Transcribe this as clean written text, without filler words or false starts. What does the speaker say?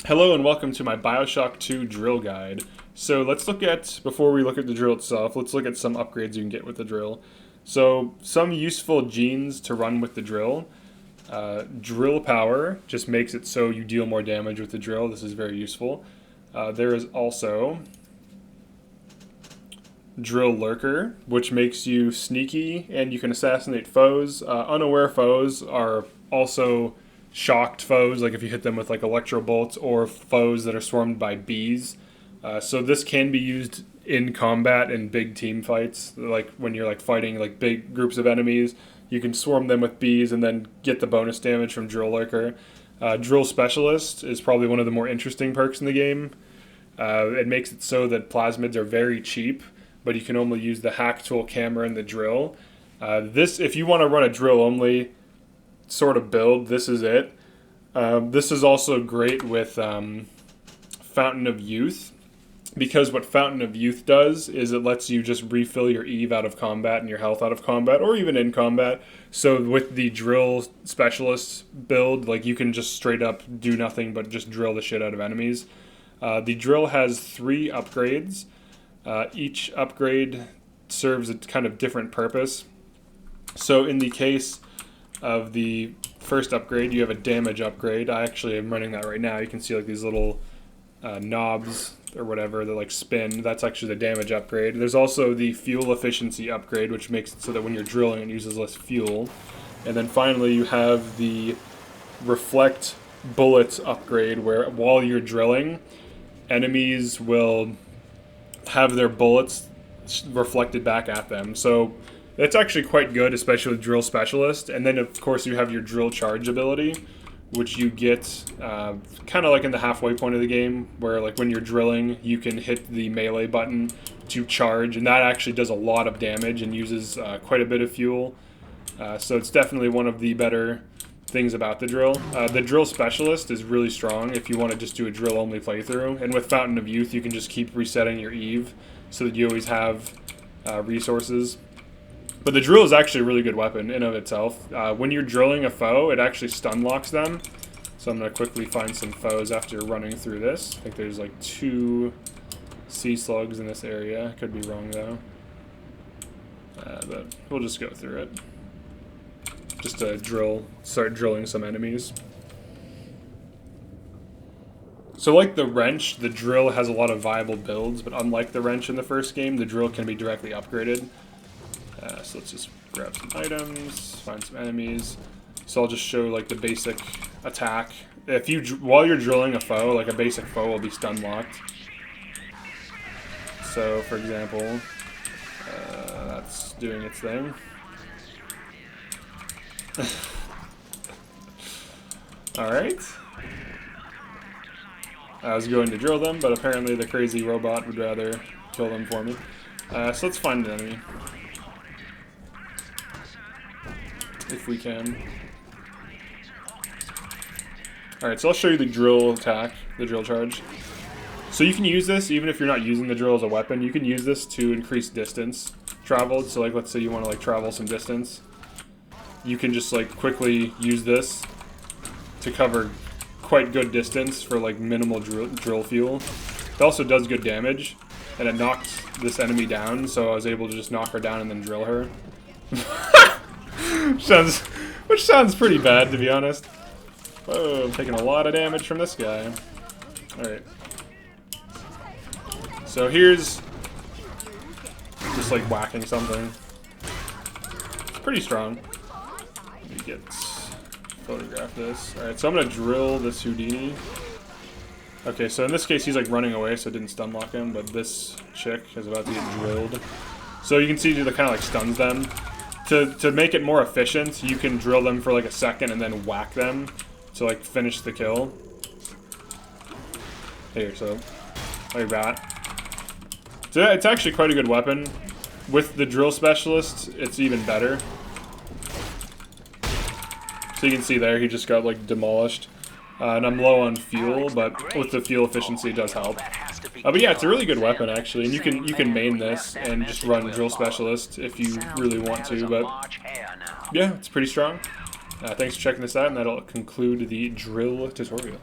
Hello and welcome to my Bioshock 2 drill guide. So let's look at, before we look at the drill itself, let's look at some upgrades you can get with the drill. So some useful genes to run with the drill. Drill power just makes it so you deal more damage with the drill. This is very useful. There is also drill lurker, which makes you sneaky and you can assassinate foes. Unaware foes are also shocked foes, like if you hit them with like electro bolts, or foes that are swarmed by bees. So this can be used in combat in big team fights, like when you're like fighting like big groups of enemies. You can swarm them with bees and then get the bonus damage from drill lurker. Drill specialist is probably one of the more interesting perks in the game. It makes it so that plasmids are very cheap, but you can only use the hack tool, camera, and the drill. If you want to run a drill only sort of build, this is it. This is also great with Fountain of Youth, because what Fountain of Youth does is it lets you just refill your Eve out of combat and your health out of combat, or even in combat. So with the drill specialist build, like you can just straight up do nothing but just drill the shit out of enemies. The drill has 3 upgrades. Each upgrade serves a kind of different purpose. So in the case of the first upgrade, you have a damage upgrade. I actually am running that right now. You can see like these little knobs or whatever that like spin. That's actually the damage upgrade. There's also the fuel efficiency upgrade, which makes it so that when you're drilling it uses less fuel. And then finally you have the reflect bullets upgrade, where while you're drilling, enemies will have their bullets reflected back at them. So it's actually quite good, especially with drill specialist. And then of course you have your drill charge ability, which you get kind of like in the halfway point of the game, where like when you're drilling you can hit the melee button to charge, and that actually does a lot of damage and uses quite a bit of fuel. So it's definitely one of the better things about the drill. The drill specialist is really strong if you want to just do a drill only playthrough, and with Fountain of Youth you can just keep resetting your Eve so that you always have resources. But the drill is actually a really good weapon in of itself. When you're drilling a foe, it actually stun locks them. So I'm going to quickly find some foes after running through this. I think there's like 2 sea slugs in this area. I could be wrong though. But we'll just go through it. Just to start drilling some enemies. So like the wrench, the drill has a lot of viable builds, but unlike the wrench in the first game, the drill can be directly upgraded. So let's just grab some items, find some enemies. So I'll just show like the basic attack. While you're drilling a foe, like a basic foe will be stun locked. So for example, that's doing its thing. Alright. I was going to drill them, but apparently the crazy robot would rather kill them for me. So let's find an enemy. If we can. Alright, so I'll show you the drill attack, the drill charge. So you can use this even if you're not using the drill as a weapon. You can use this to increase distance traveled. So like let's say you want to like travel some distance. You can just like quickly use this to cover quite good distance for like minimal drill fuel. It also does good damage, and it knocked this enemy down, so I was able to just knock her down and then drill her. Which sounds pretty bad, to be honest. Whoa, I'm taking a lot of damage from this guy. Alright. So here's just like whacking something. It's pretty strong. Let me photograph this. Alright, so I'm gonna drill this Houdini. Okay, so in this case he's like running away, so it didn't stun lock him, but this chick is about to get drilled. So you can see that kind of like stuns them. To make it more efficient, you can drill them for like a second and then whack them to like finish the kill. Here, so like that. So it's actually quite a good weapon. With the drill specialist, it's even better. So you can see there, he just got like demolished. And I'm low on fuel, but with the fuel efficiency it does help. But yeah, it's a really good weapon actually, and you can main this and just run drill specialist if you really want to. But yeah, it's pretty strong. Thanks for checking this out, and that'll conclude the drill tutorial.